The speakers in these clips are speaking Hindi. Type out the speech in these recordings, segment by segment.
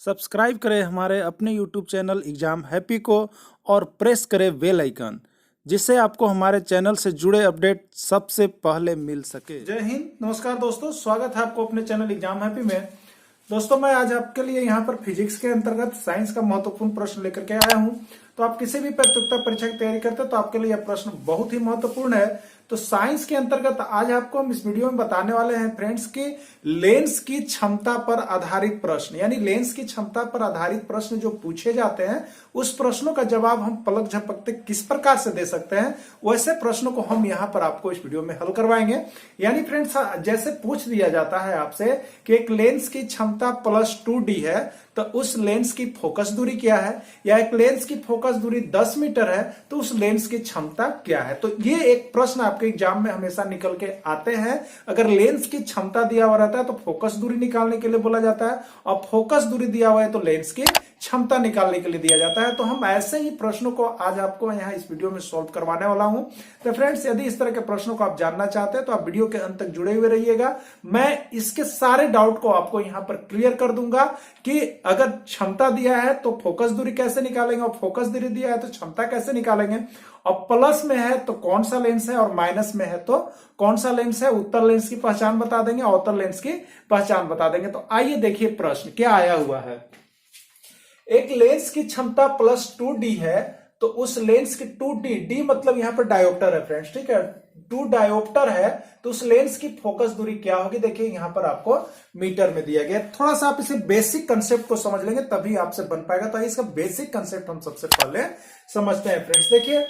सब्सक्राइब करें हमारे अपने YouTube चैनल एग्जाम हैप्पी को और प्रेस करें बेल आइकन, जिससे आपको हमारे चैनल से जुड़े अपडेट सबसे पहले मिल सके। जय हिंद, नमस्कार दोस्तों, स्वागत है आपको अपने चैनल एग्जाम हैप्पी में। दोस्तों, मैं आज आपके लिए यहाँ पर फिजिक्स के अंतर्गत साइंस का महत्वपूर्ण प्रश्न लेकर के आया हूँ। तो आप किसी भी प्रतियोगिता परीक्षा की तैयारी करते हैं तो आपके लिए यह प्रश्न बहुत ही महत्वपूर्ण है। तो साइंस के अंतर्गत आज आपको हम इस वीडियो में बताने वाले हैं फ्रेंड्स कि लेंस की क्षमता पर आधारित प्रश्न, यानी लेंस की क्षमता पर आधारित प्रश्न जो पूछे जाते हैं उस प्रश्नों का जवाब हम पलक झपकते किस प्रकार से दे सकते हैं, वैसे प्रश्नों को हम यहाँ पर आपको इस वीडियो में हल करवाएंगे। यानी फ्रेंड्स, जैसे पूछ दिया जाता है आपसे कि एक लेंस की क्षमता +2d है तो उस लेंस की फोकस दूरी क्या है, या एक लेंस की फोकस दूरी 10 मीटर है तो उस लेंस की क्षमता क्या है। तो ये एक प्रश्न आपके एग्जाम में हमेशा निकल के आते हैं। अगर लेंस की क्षमता दिया हुआ रहता है तो फोकस दूरी निकालने के लिए बोला जाता है, और फोकस दूरी दिया हुआ है तो लेंस की क्षमता निकालने के लिए दिया जाता है। तो हम ऐसे ही प्रश्नों को आज आपको यहाँ इस वीडियो में सॉल्व करवाने वाला हूं। तो फ्रेंड्स, यदि इस तरह के प्रश्नों को आप जानना चाहते हैं तो आप वीडियो के अंत तक जुड़े हुए रहिएगा। मैं इसके सारे डाउट को आपको यहाँ पर क्लियर कर दूंगा कि अगर क्षमता दिया है तो फोकस दूरी कैसे निकालेंगे, और फोकस दूरी दिया है तो क्षमता कैसे निकालेंगे, और प्लस में है तो कौन सा लेंस है, और माइनस में है तो कौन सा लेंस है। उत्तर लेंस की पहचान बता देंगे, अवतल लेंस की पहचान बता देंगे। तो आइए देखिए प्रश्न क्या आया हुआ है। एक लेंस की क्षमता +2d है तो उस लेंस की 2d मतलब यहां पर डायोप्टर है फ्रेंड्स, ठीक है, 2 डायोप्टर है तो उस लेंस की फोकस दूरी क्या होगी। देखिए यहां पर आपको मीटर में दिया गया। थोड़ा सा आप इसे बेसिक कंसेप्ट को समझ लेंगे तभी आपसे बन पाएगा। तो इसका बेसिक कंसेप्ट हम सबसे पहले समझते हैं फ्रेंड्स। देखिए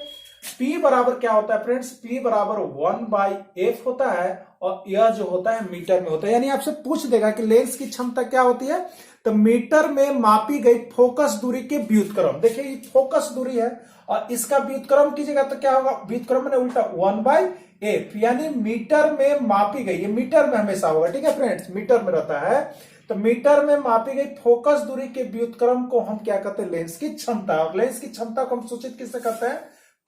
P बराबर क्या होता है फ्रेंड्स, P बराबर 1/f होता है, और यह जो होता है मीटर में होता है। यानी आपसे पूछ देगा कि लेंस की क्षमता क्या होती है, तो मीटर में मापी गई फोकस दूरी के व्युत्क्रम। देखिए ये फोकस दूरी है और इसका व्युत्क्रम कीजिएगा तो क्या होगा, व्युत्क्रम में उल्टा 1/f, यानी मीटर में मापी गई, ये मीटर में हमेशा होगा, ठीक है फ्रेंड्स, मीटर में रहता है। तो मीटर में मापी गई फोकस दूरी के व्युत्क्रम को हम क्या कहते हैं, लेंस की क्षमता। और लेंस की क्षमता को हम सूचित किससे करते हैं,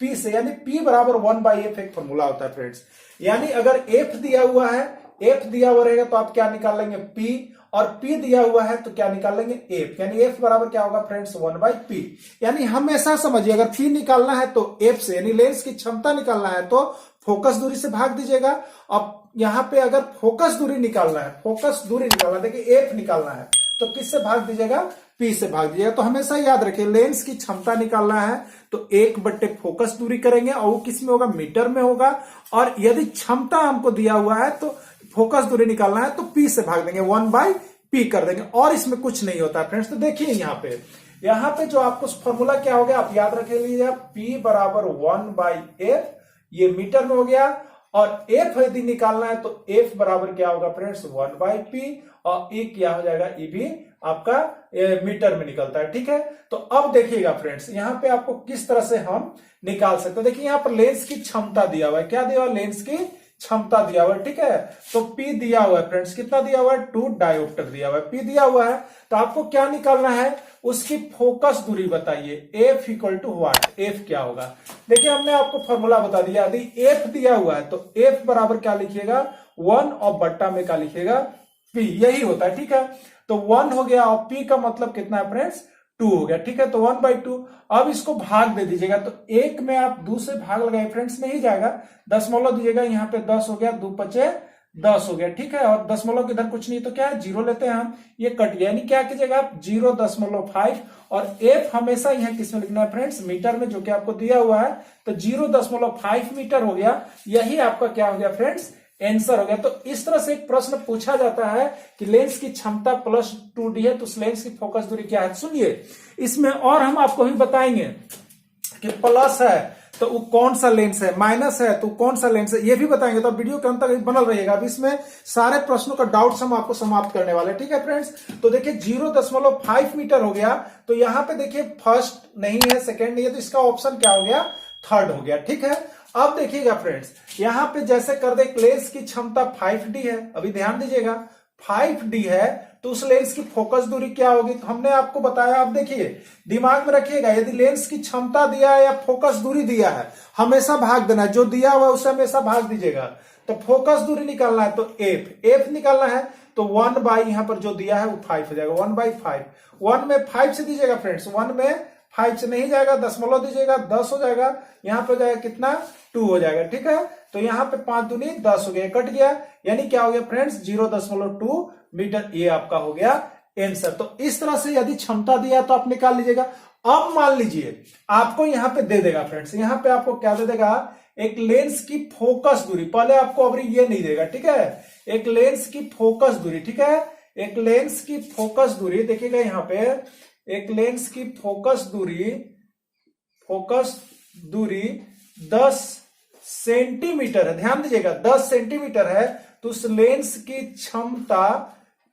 P से, यानी P बराबर 1/f एक फॉर्मूला होता है फ्रेंड्स। यानी अगर F दिया हुआ है, F दिया हुआ रहेगा तो आप क्या निकाल लेंगे, P, और P दिया हुआ है तो क्या निकाल लेंगे, F, यानी F बराबर क्या होगा फ्रेंड्स, 1/P। यानी हमेशा समझिए, अगर P निकालना है तो F से, यानी लेंस की क्षमता निकालना है तो फोकस दूरी से भाग दीजिएगा। अब यहां पे अगर फोकस दूरी निकालना है, फोकस दूरी निकालना, देखिए F निकालना है तो किससे भाग दीजिएगा, P से भाग दीजिएगा। तो हमेशा याद रखिए, लेंस की क्षमता निकालना है तो 1/, फोकस दूरी करेंगे और वो किस में होगा, मीटर में होगा। और यदि क्षमता हमको दिया हुआ है तो फोकस दूरी निकालना है तो P से भाग देंगे, 1/P कर देंगे, और इसमें कुछ नहीं होता है फ्रेंड्स। तो देखिए यहाँ पे जो आपको फॉर्मूला क्या हो गया, आप याद रख लीजिए, P बराबर 1/f, ये मीटर में हो गया, और F यदि निकालना है तो F बराबर क्या होगा फ्रेंड्स, 1/P, और E क्या हो जाएगा, E भी आपका मीटर में निकलता है, ठीक है। तो अब देखिएगा फ्रेंड्स, यहाँ पे आपको किस तरह से हम निकाल सकते हैं। देखिए यहाँ पर लेंस की क्षमता दिया हुआ है, क्या दिया हुआ, लेंस की क्षमता दिया हुआ है, ठीक है। तो P दिया हुआ है फ्रेंड्स, कितना दिया हुआ है, 2 डायोप्टर दिया हुआ है, P दिया हुआ है। तो आपको क्या निकालना है, उसकी फोकस दूरी बताइए, F equal to what, F क्या होगा। देखिए हमने आपको फॉर्मूला बता दिया, यदि F दिया हुआ है तो F बराबर क्या लिखिएगा, 1 और बट्टा में क्या लिखिएगा, P, यही होता है, ठीक है। तो 1 हो गया और P का मतलब कितना है फ्रेंड्स, 2 हो गया, ठीक है। तो 1/2। अब इसको भाग दे दीजिएगा, तो 1 में आप 2 से भाग लगाए फ्रेंड्स, नहीं जाएगा, दशमलव दीजिएगा, यहाँ पे 10 हो गया, 2×5 = 10 हो गया, ठीक है। और दशमलव इधर कुछ नहीं तो क्या है, 0 लेते हैं हम, ये कट गया, यानी क्या कीजिएगा आप 0.5, और F हमेशा यहाँ किसमें लिखना है फ्रेंड्स, मीटर में, जो कि आपको दिया हुआ है। तो 0.5 मीटर हो गया, यही आपका क्या हो गया फ्रेंड्स, आंसर हो गया। तो इस तरह से एक प्रश्न पूछा जाता है कि लेंस की क्षमता +2d है तो उस लेंस की फोकस दूरी क्या है। सुनिए इसमें और हम आपको भी बताएंगे कि प्लस है तो वो कौन सा लेंस है, माइनस है तो कौन सा लेंस है, ये भी बताएंगे। तो वीडियो के अंत तक बनल रहिएगा। अब इसमें सारे प्रश्नों का डाउट्स हम आपको समाप्त करने वाले हैं, ठीक है फ्रेंड्स। तो देखिए 0.5 मीटर हो गया, तो यहां पे देखिए फर्स्ट नहीं है, सेकेंड नहीं है, तो इसका ऑप्शन क्या हो गया, थर्ड हो गया, ठीक है। अब देखिएगा फ्रेंड्स, यहां पे जैसे कर दे, लेंस की क्षमता 5d है, अभी ध्यान दीजिएगा 5d है तो उस लेंस की फोकस दूरी क्या होगी, तो हमने आपको बताया। अब देखिए दिमाग में रखिएगा, यदि लेंस की क्षमता दिया है या फोकस दूरी दिया है, हमेशा भाग देना, जो दिया हुआ उससे हमेशा भाग दीजिएगा। तो फोकस दूरी निकालना है तो एफ निकालना है तो 1 बाई यहां पर जो दिया है वो 5 हो जाएगा, 1/5। 1 में 5 से दीजिएगा फ्रेंड्स, 1 में 5 से नहीं जाएगा, दशमलव दीजिएगा 10 हो जाएगा, यहां पे जाएगा कितना 2 हो जाएगा, ठीक है। तो यहां पे 5 दूनी 10 हो गया, कट गया, यानी क्या हो गया फ्रेंड्स 0.2 मीटर, ये आपका हो गया आंसर। तो इस तरह से यदि क्षमता दिया तो आप निकाल लीजिएगा। अब मान लीजिए आपको यहां पे दे देगा फ्रेंड्स, यहां पे आपको क्या दे देगा, एक लेंस की फोकस दूरी, पहले आपको अभी ये नहीं देगा, ठीक है, एक लेंस की फोकस दूरी, ठीक है, एक लेंस की फोकस दूरी देखिएगा यहां पे, एक लेंस की फोकस दूरी 10 सेंटीमीटर है, ध्यान दीजिएगा 10 सेंटीमीटर है, तो उस लेंस की क्षमता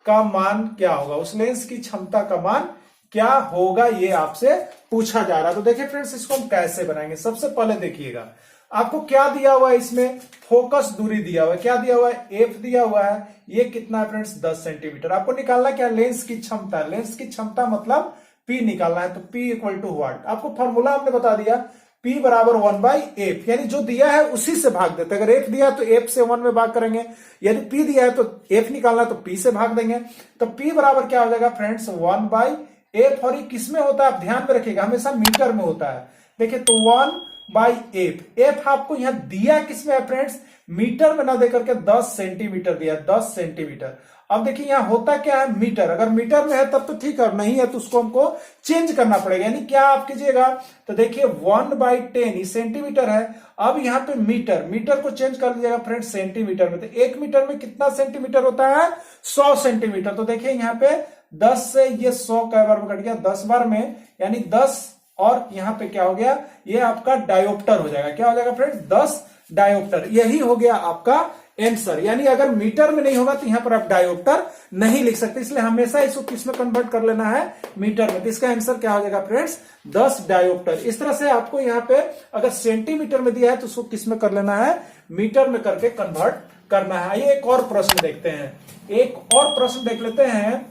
का मान क्या होगा, उस लेंस की क्षमता का मान क्या होगा, ये आपसे पूछा जा रहा है। तो देखिए फ्रेंड्स इसको हम कैसे बनाएंगे, सबसे पहले देखिएगा आपको क्या दिया हुआ है, इसमें फोकस दूरी दिया हुआ है, क्या दिया हुआ है, एफ दिया हुआ है, ये कितना है फ्रेंड्स 10 सेंटीमीटर। आपको निकालना क्या, लेंस की क्षमता, लेंस की क्षमता मतलब P निकालना है, तो P इक्वल टू व्हाट, आपको फॉर्मूला हमने बता दिया, P बराबर 1/f, यानी जो दिया है उसी से भाग देते, अगर f दिया है तो f से 1 में भाग करेंगे, यदि P दिया है तो f निकालना है तो P से भाग देंगे, तो P बराबर क्या हो जाएगा फ्रेंड्स 1/f, और ये किसमें होता है आप ध्यान में रखिएगा, हमेशा मीटर में होता है। देखिए तो 1/f, f आपको यहां दिया किसमें है फ्रेंड्स, मीटर में ना देकर के 10 सेंटीमीटर दिया, 10 सेंटीमीटर। अब देखिए यहां होता क्या है, मीटर, अगर मीटर में है तब तो ठीक है, नहीं है तो उसको हमको चेंज करना पड़ेगा, यानी क्या आप कीजिएगा, तो देखिए 1/10 सेंटीमीटर है, अब यहां पे मीटर, मीटर को चेंज कर लीजिएगा फ्रेंड्स सेंटीमीटर में, तो 1 मीटर में कितना सेंटीमीटर होता है 100 सेंटीमीटर। तो देखिए यहां पे 10 से ये 100 कै बार में कट गया, 10 बार में, यानी 10, और यहां पे क्या हो गया, ये आपका डायोप्टर हो जाएगा, क्या हो जाएगा फ्रेंड्स 10 डायोप्टर, यही हो गया आपका आंसर। यानी अगर मीटर में नहीं होगा तो यहां पर आप डायोप्टर नहीं लिख सकते, इसलिए हमेशा इसको किस में कन्वर्ट कर लेना है, मीटर में। तो इसका आंसर क्या हो जाएगा फ्रेंड्स 10 डायोप्टर। इस तरह से आपको यहां पे अगर सेंटीमीटर में दिया है तो उसको किस में कर लेना है, मीटर में करके कन्वर्ट करना है। ये एक और प्रश्न देखते हैं, एक और प्रश्न देख लेते हैं।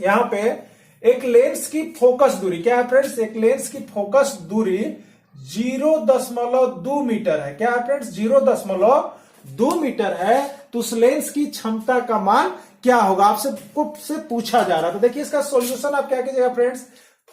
यहां पे एक लेंस की फोकस दूरी क्या है फ्रेंड्स, एक लेंस की फोकस दूरी 0.2 मीटर है, क्या है फ्रेंड्स 0.2 मीटर है, तो उस लेंस की क्षमता का मान क्या होगा, आपसे पूछा जा रहा है। तो देखिए इसका सॉल्यूशन आप क्या कीजिएगा फ्रेंड्स,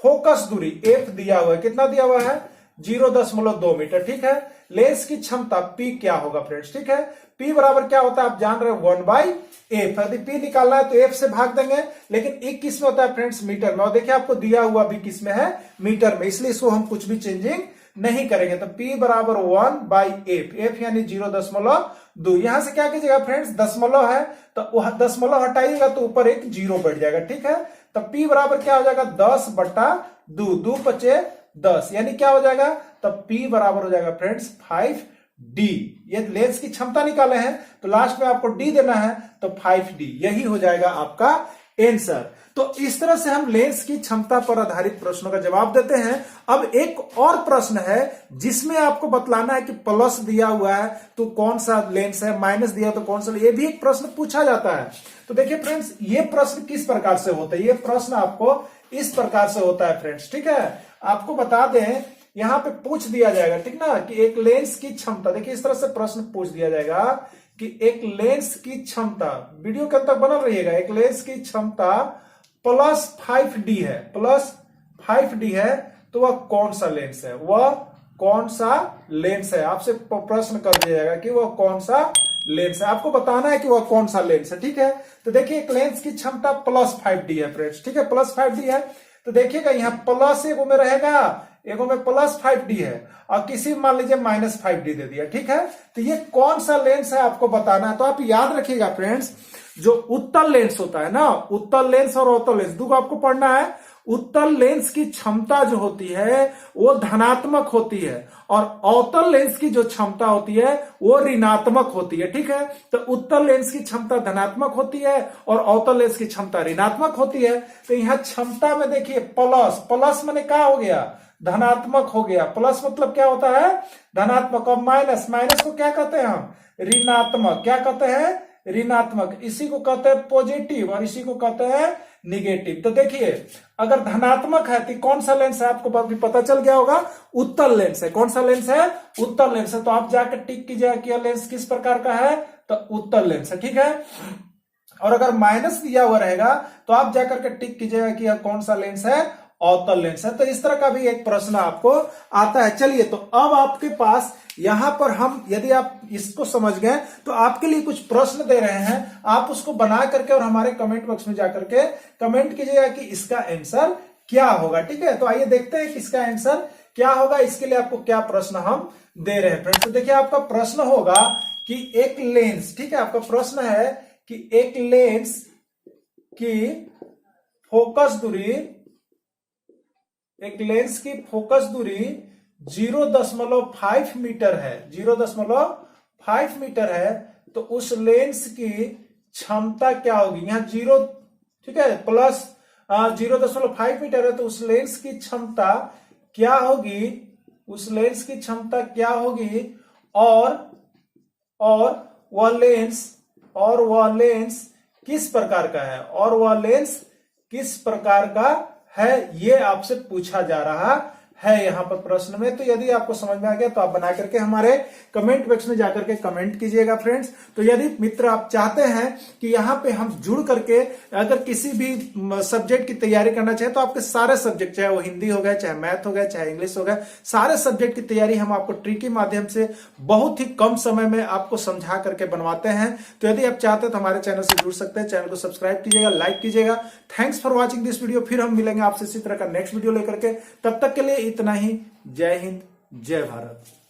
फोकस दूरी एफ दिया हुआ है, कितना दिया हुआ है 0.2 मीटर, ठीक है। लेंस की क्षमता P क्या होगा फ्रेंड्स, ठीक है, P बराबर क्या होता है आप जान रहे हो 1/f, यदि P निकालना है तो f से भाग देंगे, लेकिन एक किस में होता है फ्रेंड्स मीटर में, और देखिए आपको दिया हुआ भी किस में है मीटर में, इसलिए इसको हम कुछ भी चेंजिंग नहीं करेंगे। तो P बराबर 1/f, f यानी 0.2, यहां से क्या कीजिएगा फ्रेंड्स दशमलव है तो दशमलव हटाइएगा तो ऊपर एक 0 बैठ जाएगा, ठीक है। तो P बराबर क्या हो जाएगा 10/2, 2 बचे 10, यानी क्या हो जाएगा, तब P बराबर हो जाएगा फ्रेंड्स 5D। ये लेंस की क्षमता निकाले हैं तो लास्ट में आपको D देना है, तो 5D, यही हो जाएगा आपका आंसर। तो इस तरह से हम लेंस की क्षमता पर आधारित प्रश्नों का जवाब देते हैं। अब एक और प्रश्न है जिसमें आपको बतलाना है कि प्लस दिया हुआ है तो कौन सा लेंस है, माइनस दिया तो कौन सा, ये भी एक प्रश्न पूछा जाता है। तो देखिए फ्रेंड्स ये प्रश्न किस प्रकार से होता है, ये प्रश्न आपको इस प्रकार से होता है फ्रेंड्स, ठीक है। आपको बता दें यहां पे पूछ दिया जाएगा, ठीक ना, कि एक लेंस की क्षमता, देखिए इस तरह से प्रश्न पूछ दिया जाएगा कि एक लेंस की क्षमता, वीडियो के अंदर बना रहिएगा, एक लेंस की क्षमता +5D है, +5D है, तो वह कौन सा लेंस है, वह कौन सा लेंस है, आपसे प्रश्न कर दिया जाएगा कि वह कौन सा लेंस है, आपको बताना है कि वह कौन सा लेंस है, ठीक है। तो देखिए एक लेंस की क्षमता +5D है फ्रेंड्स, ठीक है, +5D है, तो देखिएगा यहाँ प्लस एगो में रहेगा, एगो में +5D है, और किसी मान लीजिए -5D दे दिया, ठीक है। तो ये कौन सा लेंस है आपको बताना है। तो आप याद रखिएगा फ्रेंड्स, जो उत्तल लेंस होता है ना, उत्तल लेंस और अवतल लेंस दो को आपको पढ़ना है। उत्तल लेंस की क्षमता जो होती है वो धनात्मक होती है, और अवतल लेंस की जो क्षमता होती है वो ऋणात्मक होती है, ठीक है। तो उत्तल लेंस की क्षमता धनात्मक होती है और अवतल लेंस की क्षमता ऋणात्मक होती है। तो यहाँ क्षमता में देखिए प्लस, प्लस मैंने क्या हो गया, धनात्मक हो गया, प्लस मतलब क्या होता है धनात्मक, और माइनस, माइनस को क्या कहते हैं हम ऋणात्मक, क्या कहते हैं ऋणात्मक, इसी को कहते हैं पॉजिटिव और इसी को कहते हैं निगेटिव। तो देखिए अगर धनात्मक है तो कौन सा लेंस है, आपको अभी पता चल गया होगा, उत्तल लेंस है। कौन सा लेंस है? उत्तल लेंस है। तो आप जाकर टिक कीजिएगा कि यह लेंस किस प्रकार का है, तो उत्तल लेंस है, ठीक है। और अगर माइनस दिया हुआ रहेगा तो आप जाकर के टिक कीजिएगा कि यह कौन सा लेंस है, अवतल लेंस है। तो इस तरह का भी एक प्रश्न आपको आता है। चलिए तो अब आपके पास यहां पर हम, यदि आप इसको समझ गए तो आपके लिए कुछ प्रश्न दे रहे हैं, आप उसको बना करके और हमारे कमेंट बॉक्स में जाकर के कमेंट कीजिएगा कि इसका आंसर क्या होगा, ठीक है। तो आइए देखते हैं कि इसका आंसर क्या होगा। इसके लिए आपको क्या प्रश्न हम दे रहे हैं फ्रेंड्स। तो देखिए आपका प्रश्न होगा कि एक लेंस, ठीक है, आपका प्रश्न है कि एक लेंस की फोकस दूरी, एक लेंस की फोकस दूरी 0.5 मीटर है, 0.5 मीटर है, तो उस लेंस की क्षमता क्या होगी। यहां 0, ठीक है, प्लस 0.5 मीटर है, तो उस लेंस की क्षमता क्या होगी, उस लेंस की क्षमता क्या होगी, और वह लेंस किस प्रकार का है, और वह लेंस किस प्रकार का है, ये आपसे पूछा जा रहा है यहां पर प्रश्न में। तो यदि आपको समझ में आ गया तो आप बना करके हमारे कमेंट बॉक्स में जाकर के कमेंट कीजिएगा फ्रेंड्स। तो यदि मित्र आप चाहते हैं कि यहां पे हम जुड़ करके अगर किसी भी सब्जेक्ट की तैयारी करना चाहे तो आपके सारे सब्जेक्ट, चाहे वो हिंदी हो गए, चाहे मैथ हो गए, चाहे इंग्लिश हो गए, सारे सब्जेक्ट की तैयारी हम आपको ट्रिक के माध्यम से बहुत ही कम समय में आपको समझा करके बनवाते हैं। तो यदि आप चाहते हैं तो हमारे चैनल से जुड़ सकते हैं। चैनल को सब्सक्राइब कीजिएगा, लाइक कीजिएगा। Thanks for watching this video. फिर हम मिलेंगे आपसे इसी तरह का नेक्स्ट वीडियो लेकर के। तब तक के लिए इतना ही। जय हिंद, जय भारत।